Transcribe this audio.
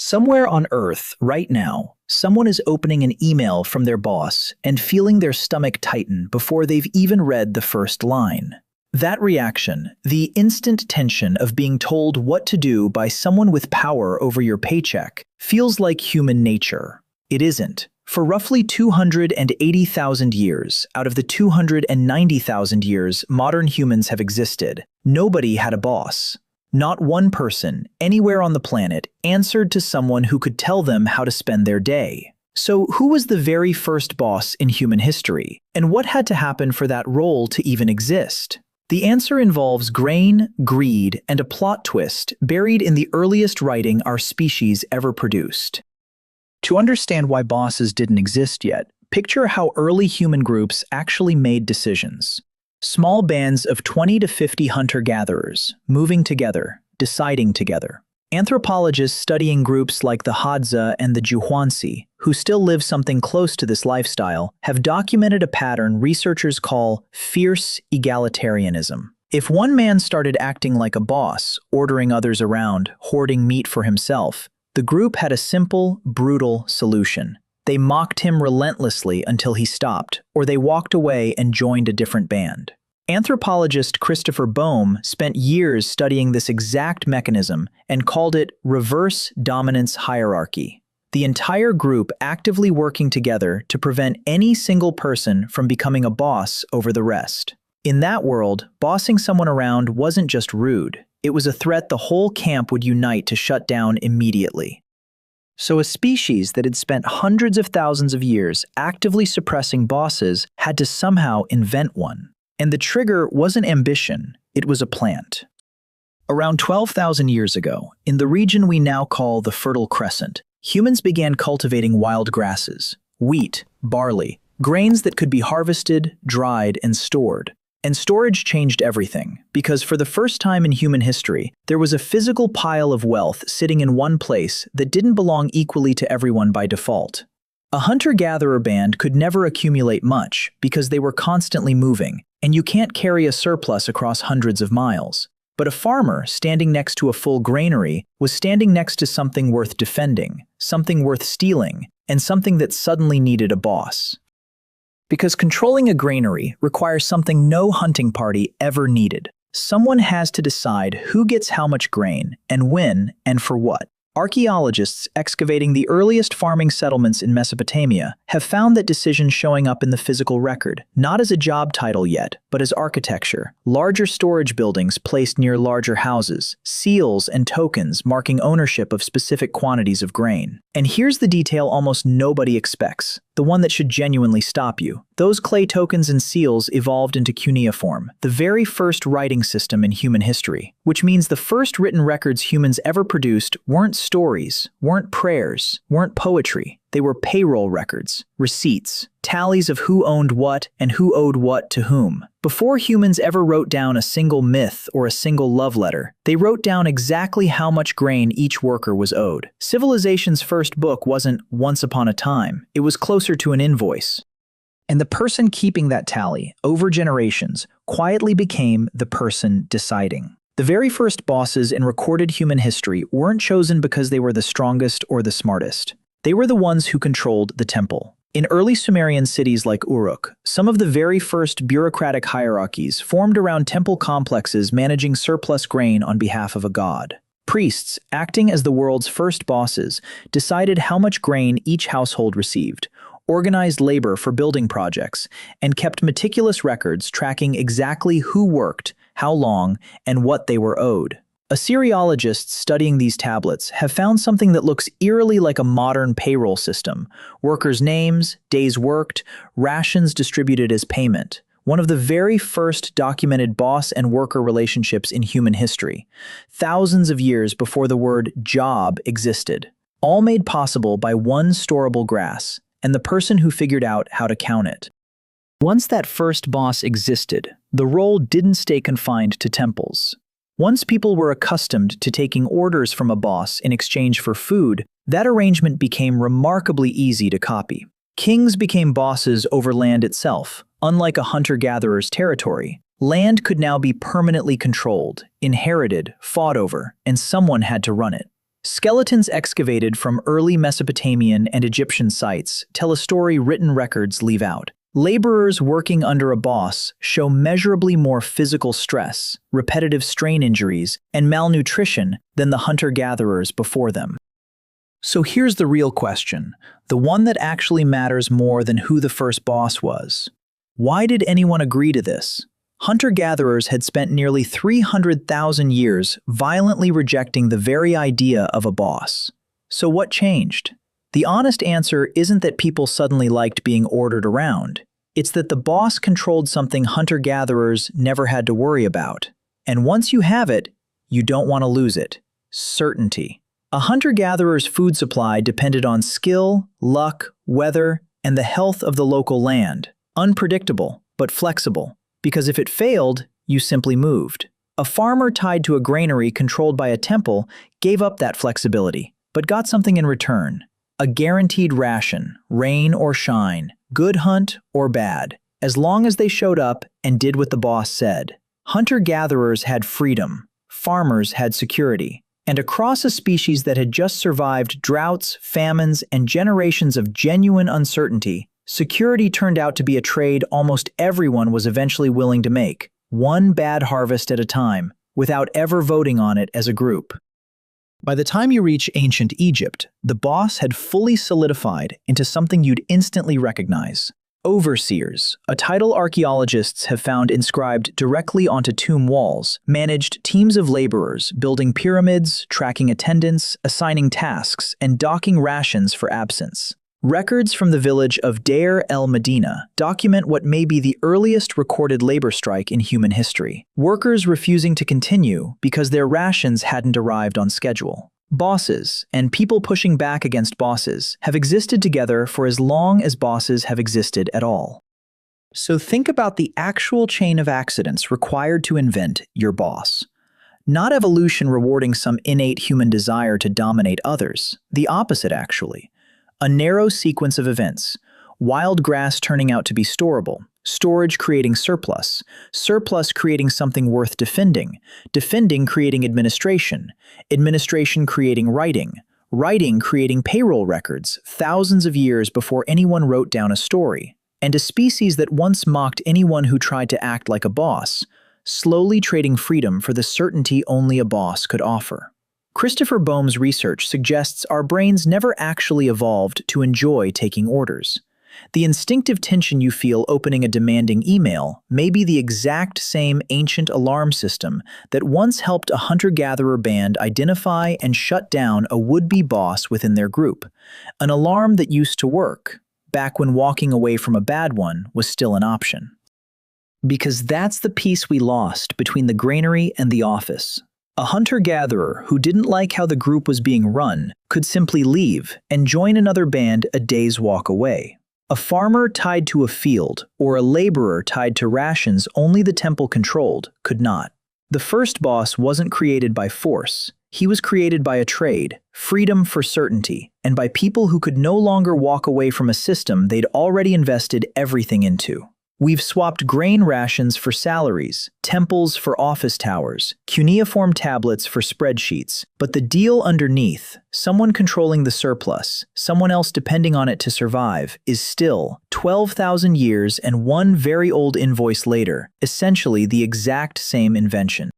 Somewhere on Earth, right now, someone is opening an email from their boss and feeling their stomach tighten before they've even read the first line. That reaction, the instant tension of being told what to do by someone with power over your paycheck, feels like human nature. It isn't. For roughly 280,000 years out of the 290,000 years modern humans have existed, nobody had a boss. Not one person, anywhere on the planet, answered to someone who could tell them how to spend their day. So who was the very first boss in human history? And what had to happen for that role to even exist? The answer involves grain, greed, and a plot twist buried in the earliest writing our species ever produced. To understand why bosses didn't exist yet, picture how early human groups actually made decisions. Small bands of 20 to 50 hunter-gatherers, moving together, deciding together. Anthropologists studying groups like the Hadza and the Juhuansi, who still live something close to this lifestyle, have documented a pattern researchers call fierce egalitarianism. If one man started acting like a boss, ordering others around, hoarding meat for himself, the group had a simple, brutal solution. They mocked him relentlessly until he stopped, or they walked away and joined a different band. Anthropologist Christopher Boehm spent years studying this exact mechanism and called it reverse dominance hierarchy. The entire group actively working together to prevent any single person from becoming a boss over the rest. In that world, bossing someone around wasn't just rude. It was a threat the whole camp would unite to shut down immediately. So a species that had spent hundreds of thousands of years actively suppressing bosses had to somehow invent one. And the trigger wasn't ambition, it was a plant. Around 12,000 years ago, in the region we now call the Fertile Crescent, humans began cultivating wild grasses, wheat, barley, grains that could be harvested, dried, and stored. And storage changed everything, because for the first time in human history, there was a physical pile of wealth sitting in one place that didn't belong equally to everyone by default. A hunter-gatherer band could never accumulate much because they were constantly moving, and you can't carry a surplus across hundreds of miles. But a farmer standing next to a full granary was standing next to something worth defending, something worth stealing, and something that suddenly needed a boss. Because controlling a granary requires something no hunting party ever needed. Someone has to decide who gets how much grain, and when, and for what. Archaeologists excavating the earliest farming settlements in Mesopotamia have found that decisions showing up in the physical record, not as a job title yet, but as architecture. Larger storage buildings placed near larger houses, seals and tokens marking ownership of specific quantities of grain. And here's the detail almost nobody expects, the one that should genuinely stop you. Those clay tokens and seals evolved into cuneiform, the very first writing system in human history, which means the first written records humans ever produced weren't stories, weren't prayers, weren't poetry. They were payroll records, receipts, tallies of who owned what and who owed what to whom. Before humans ever wrote down a single myth or a single love letter, they wrote down exactly how much grain each worker was owed. Civilization's first book wasn't once upon a time, it was closer to an invoice. And the person keeping that tally, over generations, quietly became the person deciding. The very first bosses in recorded human history weren't chosen because they were the strongest or the smartest. They were the ones who controlled the temple. In early Sumerian cities like Uruk, some of the very first bureaucratic hierarchies formed around temple complexes managing surplus grain on behalf of a god. Priests, acting as the world's first bosses, decided how much grain each household received, organized labor for building projects, and kept meticulous records tracking exactly who worked, how long, and what they were owed. Assyriologists studying these tablets have found something that looks eerily like a modern payroll system: workers' names, days worked, rations distributed as payment. One of the very first documented boss and worker relationships in human history, thousands of years before the word job existed, all made possible by one storable grass and the person who figured out how to count it. Once that first boss existed, the role didn't stay confined to temples. Once people were accustomed to taking orders from a boss in exchange for food, that arrangement became remarkably easy to copy. Kings became bosses over land itself. Unlike a hunter-gatherer's territory, land could now be permanently controlled, inherited, fought over, and someone had to run it. Skeletons excavated from early Mesopotamian and Egyptian sites tell a story written records leave out. Laborers working under a boss show measurably more physical stress, repetitive strain injuries, and malnutrition than the hunter-gatherers before them. So here's the real question, the one that actually matters more than who the first boss was. Why did anyone agree to this? Hunter-gatherers had spent nearly 300,000 years violently rejecting the very idea of a boss. So what changed? The honest answer isn't that people suddenly liked being ordered around. It's that the boss controlled something hunter-gatherers never had to worry about. And once you have it, you don't want to lose it. Certainty. A hunter-gatherer's food supply depended on skill, luck, weather, and the health of the local land. Unpredictable, but flexible. Because if it failed, you simply moved. A farmer tied to a granary controlled by a temple gave up that flexibility, but got something in return. A guaranteed ration, rain or shine, good hunt or bad, as long as they showed up and did what the boss said. Hunter-gatherers had freedom, farmers had security, and across a species that had just survived droughts, famines, and generations of genuine uncertainty, security turned out to be a trade almost everyone was eventually willing to make, one bad harvest at a time, without ever voting on it as a group. By the time you reach ancient Egypt, the boss had fully solidified into something you'd instantly recognize. Overseers, a title archaeologists have found inscribed directly onto tomb walls, managed teams of laborers, building pyramids, tracking attendance, assigning tasks, and docking rations for absence. Records from the village of Deir el-Medina document what may be the earliest recorded labor strike in human history. Workers refusing to continue because their rations hadn't arrived on schedule. Bosses, and people pushing back against bosses, have existed together for as long as bosses have existed at all. So think about the actual chain of accidents required to invent your boss. Not evolution rewarding some innate human desire to dominate others, the opposite actually. A narrow sequence of events, wild grass turning out to be storable, storage creating surplus, surplus creating something worth defending, defending creating administration, administration creating writing, writing creating payroll records thousands of years before anyone wrote down a story, and a species that once mocked anyone who tried to act like a boss, slowly trading freedom for the certainty only a boss could offer. Christopher Boehm's research suggests our brains never actually evolved to enjoy taking orders. The instinctive tension you feel opening a demanding email may be the exact same ancient alarm system that once helped a hunter-gatherer band identify and shut down a would-be boss within their group. An alarm that used to work, back when walking away from a bad one was still an option. Because that's the piece we lost between the granary and the office. A hunter-gatherer who didn't like how the group was being run could simply leave and join another band a day's walk away. A farmer tied to a field or a laborer tied to rations only the temple controlled could not. The first boss wasn't created by force. He was created by a trade, freedom for certainty, and by people who could no longer walk away from a system they'd already invested everything into. We've swapped grain rations for salaries, temples for office towers, cuneiform tablets for spreadsheets, but the deal underneath, someone controlling the surplus, someone else depending on it to survive, is still, 12,000 years and one very old invoice later, essentially the exact same invention.